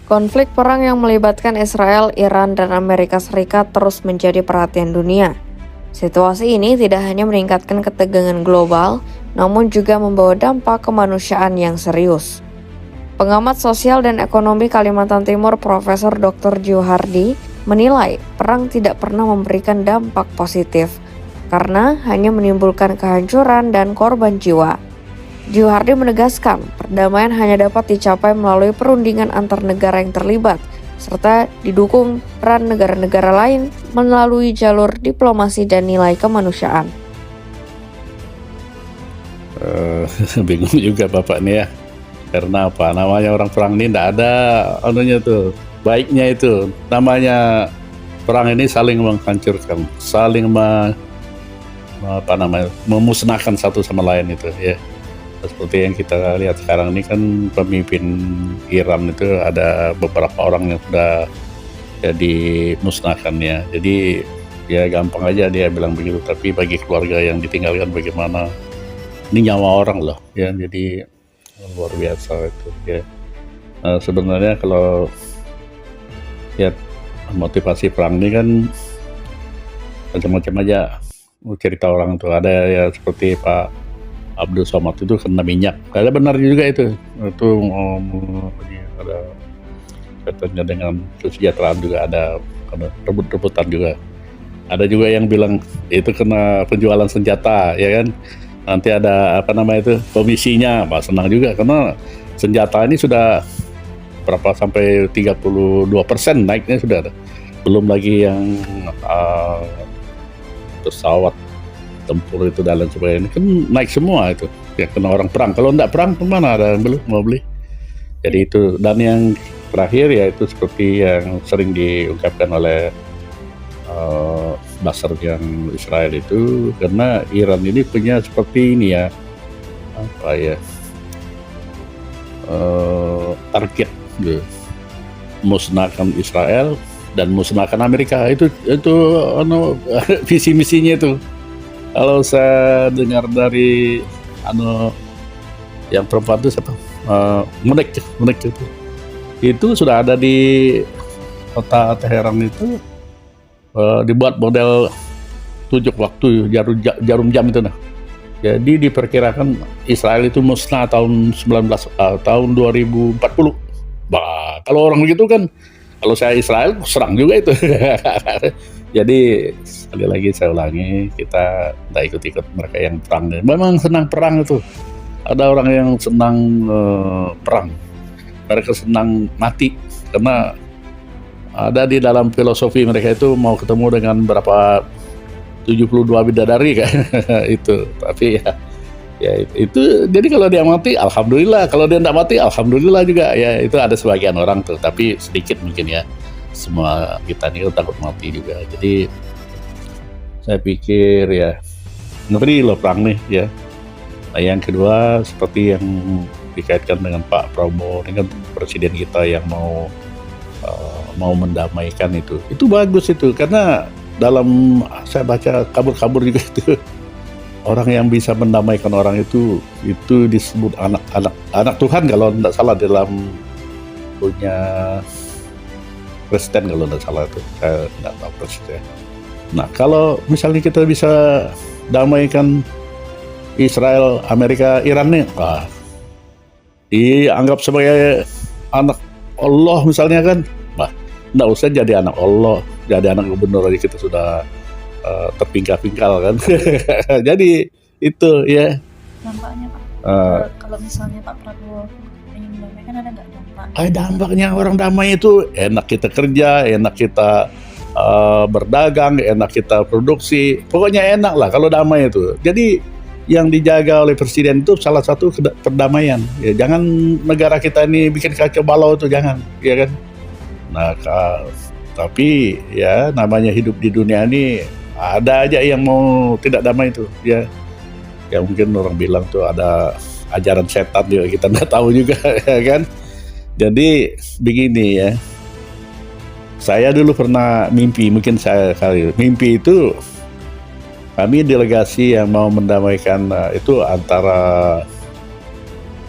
Konflik perang yang melibatkan Israel, Iran, dan Amerika Serikat terus menjadi perhatian dunia. Situasi ini tidak hanya meningkatkan ketegangan global, namun juga membawa dampak kemanusiaan yang serius. Pengamat sosial dan ekonomi Kalimantan Timur Profesor Dr. Juhardi menilai perang tidak pernah memberikan dampak positif karena hanya menimbulkan kehancuran dan korban jiwa. Juhardi menegaskan, perdamaian hanya dapat dicapai melalui perundingan antar negara yang terlibat, serta didukung peran negara-negara lain melalui jalur diplomasi dan nilai kemanusiaan. Bingung juga Bapak nih ya, karena apa? Namanya orang perang ini tidak ada anunya tuh, baiknya itu. Namanya perang ini saling menghancurkan, saling memusnahkan satu sama lain itu ya. Seperti yang kita lihat sekarang ini kan pemimpin Iran itu ada beberapa orang yang sudah jadi musnahkannya. Jadi ya gampang aja dia bilang begitu, tapi bagi keluarga yang ditinggalkan bagaimana? Ini nyawa orang loh ya, jadi luar biasa itu ya. Sebenarnya kalau ya motivasi perang ini kan macam-macam aja cerita orang tuh. Ada ya seperti Pak Abdul Somad itu kena minyak. Ada benar juga itu ada katanya dengan kesejahteraan juga ada rebut-rebutan juga. Ada juga yang bilang itu kena penjualan senjata ya kan. Nanti ada komisinya, Pak senang juga karena senjata ini sudah berapa sampai 32% naiknya sudah ada. Belum lagi yang pesawat tempur itu dan lain sebagainya kan naik semua itu ya, kena orang perang. Kalau enggak perang kemana ada yang mau beli. Jadi itu, dan yang terakhir ya itu seperti yang sering diungkapkan oleh Basar yang Israel itu, karena Iran ini punya seperti ini ya target gitu, musnahkan Israel dan musnahkan Amerika. Itu visi misinya itu. Kalau saya dengar dari yang perempuan itu siapa? Menek itu sudah ada di kota Teheran itu, dibuat model tunjuk waktu jarum jam itu. Jadi diperkirakan Israel itu musnah tahun 2040. Bah, kalau orang begitu kan, kalau saya Israel serang juga itu. Jadi sekali lagi saya ulangi, kita tidak ikut-ikut mereka yang perang. Memang senang perang itu. Ada orang yang senang perang, mereka senang mati karena ada di dalam filosofi mereka itu mau ketemu dengan berapa 72 bidadari kan itu. Tapi ya itu jadi kalau dia mati alhamdulillah, kalau dia tidak mati alhamdulillah juga ya. Itu ada sebagian orang tuh, tapi sedikit mungkin ya. Semua kita ini takut mati juga. Jadi saya pikir ya ngeri loh perang nih ya. Nah, yang kedua seperti yang dikaitkan dengan Pak Prabowo, ini kan presiden kita yang mau mendamaikan itu bagus itu, karena dalam saya baca kabur juga itu orang yang bisa mendamaikan orang itu disebut anak Tuhan kalau tidak salah dalam punya presiden, kalau tidak salah itu saya tidak tahu presiden. Nah kalau misalnya kita bisa damaikan Israel, Amerika, Iran nih, dianggap sebagai anak Allah misalnya kan, tidak usah jadi anak Allah, jadi anak gubernur aja kita sudah terpingkal-pingkal kan. Jadi itu ya dampaknya Pak. Kalau misalnya Pak Prabowo ingin mendamaikan, ada nggak dampak? Dampaknya orang damai itu enak kita kerja, enak kita berdagang, enak kita produksi, pokoknya enak lah kalau damai itu. Jadi yang dijaga oleh presiden itu salah satu perdamaian. Ya, jangan negara kita ini bikin kacau balau itu, jangan, ya kan. Nah, tapi ya namanya hidup di dunia ini ada aja yang mau tidak damai itu, ya. Ya mungkin orang bilang tuh ada ajaran setan juga, kita nggak tahu juga, ya kan. Jadi begini ya, saya dulu pernah mimpi, mimpi itu kami delegasi yang mau mendamaikan itu antara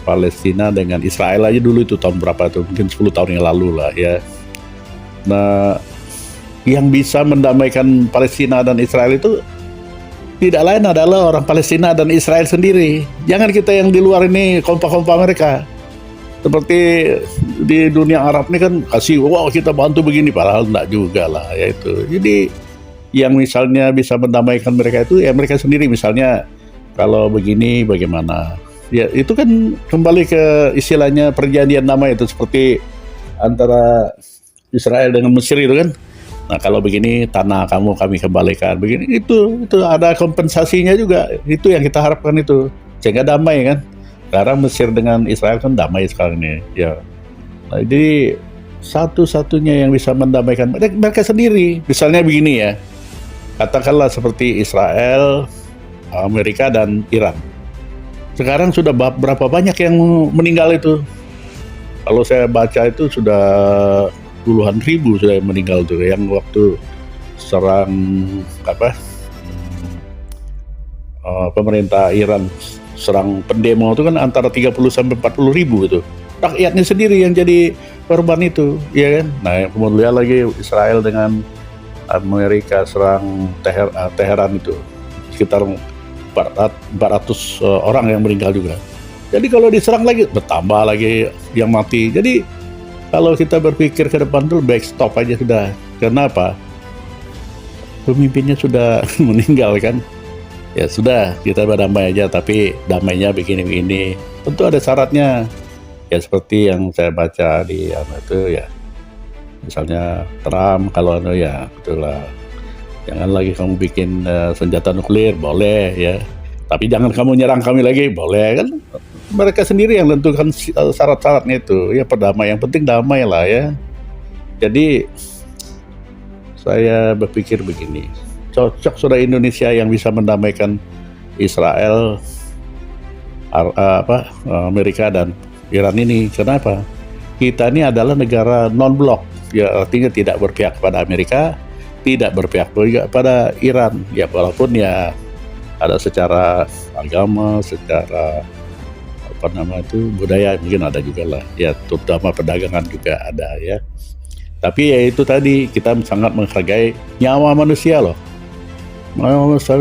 Palestina dengan Israel aja dulu itu tahun berapa tuh, mungkin 10 tahun yang lalu lah ya. Nah, yang bisa mendamaikan Palestina dan Israel itu tidak lain adalah orang Palestina dan Israel sendiri. Jangan kita yang di luar ini kompak-kompak mereka. Seperti di dunia Arab ini kan kasih, wow kita bantu begini, padahal enggak juga lah ya itu. Jadi yang misalnya bisa mendamaikan mereka itu ya mereka sendiri. Misalnya kalau begini bagaimana? Ya itu kan kembali ke istilahnya perjanjian damai itu, seperti antara Israel dengan Mesir itu kan. Nah kalau begini tanah kamu kami kembalikan, begini itu ada kompensasinya juga. Itu yang kita harapkan itu, sehingga damai kan. Sekarang Mesir dengan Israel kan damai sekarang ini ya. Nah, jadi satu-satunya yang bisa mendamaikan mereka sendiri. Misalnya begini ya, katakanlah seperti Israel, Amerika dan Iran. Sekarang sudah berapa banyak yang meninggal itu? Kalau saya baca itu sudah puluhan ribu sudah yang meninggal tuh, yang waktu serang pemerintah Iran serang pendemo itu kan antara 30 sampai 40 ribu itu. Rakyatnya sendiri yang jadi korban itu, ya kan? Nah, kemudian lagi Israel dengan Amerika serang Teheran itu sekitar 400 orang yang meninggal juga. Jadi kalau diserang lagi bertambah lagi yang mati. Jadi kalau kita berpikir ke depan tuh baik stop aja sudah. Kenapa? Pemimpinnya sudah meninggal kan. Ya sudah, kita berdamai aja, tapi damainya begini-begini. Tentu ada syaratnya. Ya seperti yang saya baca di itu ya. Misalnya Trump kalau ya betul lah. Jangan lagi kamu bikin senjata nuklir, boleh ya. Tapi jangan kamu nyerang kami lagi, boleh kan. Mereka sendiri yang tentukan syarat-syaratnya itu. Ya perdamaian, yang penting damai lah ya. Jadi saya berpikir begini. Cocok sudah Indonesia yang bisa mendamaikan Israel, Amerika dan Iran ini. Kenapa? Kita ini adalah negara non-blok, ya artinya tidak berpihak pada Amerika, tidak berpihak juga pada Iran. Ya walaupun ya ada secara agama, secara budaya mungkin ada juga lah. Ya terutama perdagangan juga ada ya. Tapi ya itu tadi kita sangat menghargai nyawa manusia loh.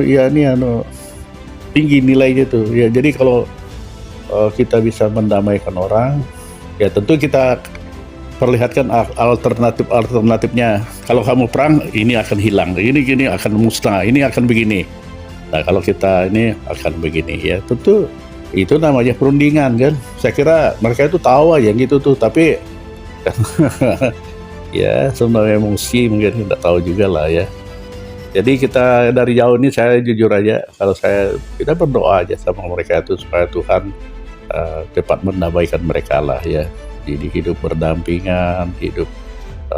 Ya ini tinggi nilainya tuh ya. Jadi kalau kita bisa mendamaikan orang, ya tentu kita perlihatkan alternatifnya. Kalau kamu perang, ini akan hilang, ini akan musnah, ini akan begini. Nah kalau kita ini akan begini ya, tentu itu namanya perundingan kan. Saya kira mereka itu tahu aja gitu tuh, tapi ya sebenarnya emosi mungkin tidak tahu juga lah ya. Jadi kita dari jauh ini saya jujur aja, kalau kita berdoa aja sama mereka itu supaya Tuhan cepat mendamaikan mereka lah ya. Jadi hidup berdampingan, hidup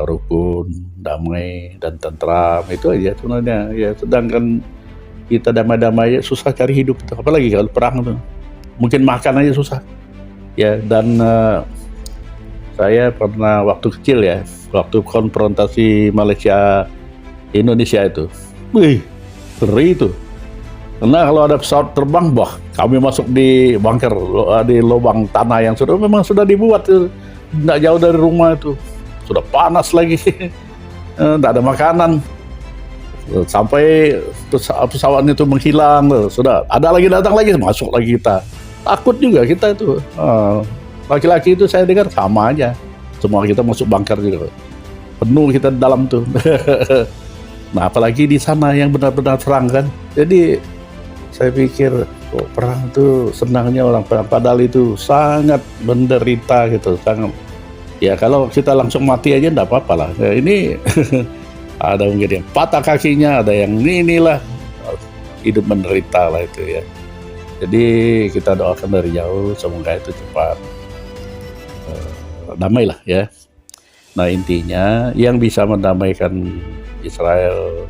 rukun, damai dan tentram, itu aja sebenarnya ya. Sedangkan kita damai-damai aja susah cari hidup, apalagi kalau perang tuh. Mungkin makan aja susah ya. Dan saya pernah waktu kecil ya, waktu konfrontasi Malaysia Indonesia itu, wih, ngeri itu. Karena kalau ada pesawat terbang, kami masuk di bunker, di lubang tanah yang memang sudah dibuat, tidak jauh dari rumah itu. Sudah panas lagi, tidak ada makanan. Sampai pesawat itu menghilang, sudah ada lagi datang lagi, masuk lagi kita. Takut juga kita itu. Laki-laki itu saya dengar sama aja. Semua kita masuk bunker juga. Penuh kita di dalam tuh. Nah apalagi di sana yang benar-benar perang kan. Jadi saya pikir perang itu senangnya orang perang, padahal itu sangat menderita gitu, sangat. Ya kalau kita langsung mati aja enggak apa-apa lah. Ya, ini ada mungkin yang patah kakinya, ada yang inilah hidup menderita lah itu ya. Jadi kita doakan dari jauh semoga itu cepat damai lah ya. Nah intinya yang bisa mendamaikan Israel,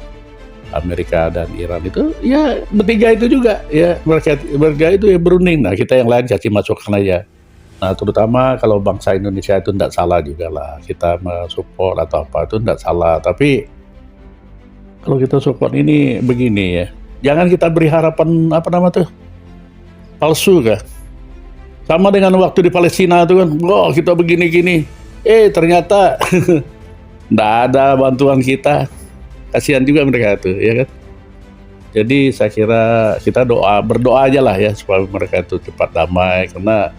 Amerika dan Iran itu ya bertiga itu juga ya, mereka itu ya berunding. Nah kita yang lain kasih masukan aja. Nah terutama kalau bangsa Indonesia itu tidak salah juga lah, kita mensupport atau apa itu tidak salah. Tapi kalau kita support ini begini ya, jangan kita beri harapan palsu kah? Sama dengan waktu di Palestina itu kan, wah kita begini-gini. Ternyata nggak ada bantuan kita. Kasihan juga mereka tuh, ya kan? Jadi saya kira kita berdoa aja lah ya supaya mereka itu cepat damai, karena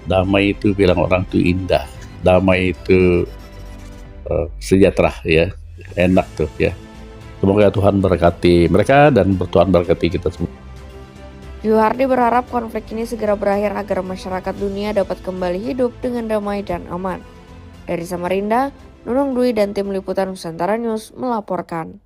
damai itu bilang orang tuh indah, damai itu sejahtera ya, enak tuh ya. Semoga Tuhan berkati mereka dan Tuhan berkati kita semua. Juhardi berharap konflik ini segera berakhir agar masyarakat dunia dapat kembali hidup dengan damai dan aman. Dari Samarinda, Nunung Dwi dan tim liputan Nusantara News melaporkan.